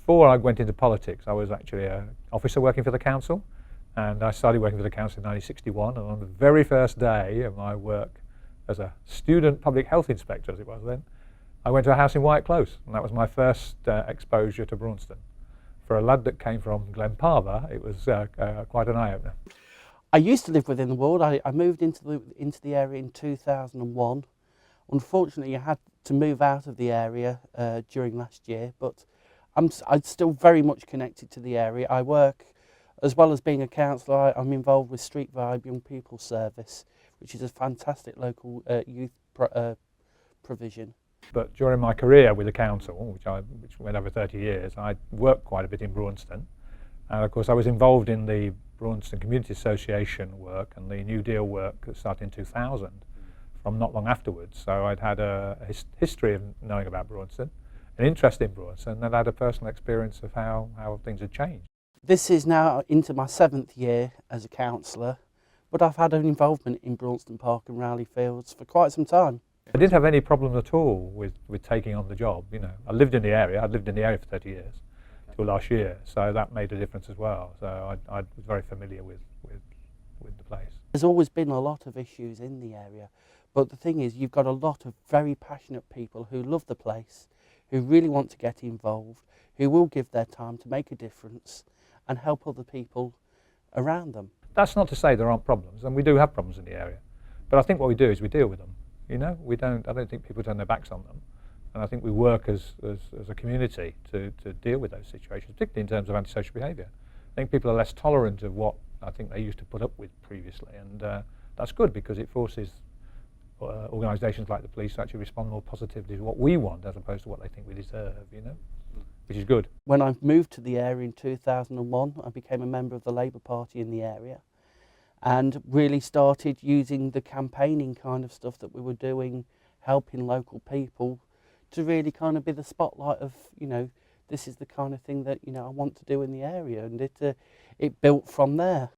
before I went into politics, I was actually an officer working for the council, and I started working for the council in 1961, and on the very first day of my work as a student public health inspector, as it was then, I went to a house in White Close, and that was my first exposure to Braunstone. For a lad that came from Glenparva, it was quite an eye-opener. I used to live within the ward. I moved into the area in 2001. Unfortunately, I had to move out of the area during last year, but I'm still very much connected to the area. I work, as well as being a counsellor, I'm involved with Street Vibe Young People's Service, which is a fantastic local youth provision. But during my career with the council, which went over 30 years, I worked quite a bit in Braunstone. And of course I was involved in the Braunstone Community Association work and the New Deal work that started in 2000 from not long afterwards. So I'd had a history of knowing about Braunstone, an interest in Braunstone, and I'd had a personal experience of how things had changed. This is now into my 7th year as a counsellor, but I've had an involvement in Braunstone Park and Rowley Fields for quite some time. I didn't have any problems at all with taking on the job. You know, I lived in the area. I'd lived in the area for 30 years till last year, so that made a difference as well. So I was very familiar with the place. There's always been a lot of issues in the area, but the thing is, you've got a lot of very passionate people who love the place, who really want to get involved, who will give their time to make a difference and help other people around them. That's not to say there aren't problems, and we do have problems in the area, but I think what we do is we deal with them. You know, I don't think people turn their backs on them, and I think we work as a community to deal with those situations, particularly in terms of antisocial behaviour. I think people are less tolerant of what I think they used to put up with previously, and that's good because it forces organisations like the police to actually respond more positively to what we want as opposed to what they think we deserve, you know, which is good. When I moved to the area in 2001, I became a member of the Labour Party in the area, and really started using the campaigning kind of stuff that we were doing, helping local people to really kind of be the spotlight of, you know, this is the kind of thing that, you know, I want to do in the area, and it built from there.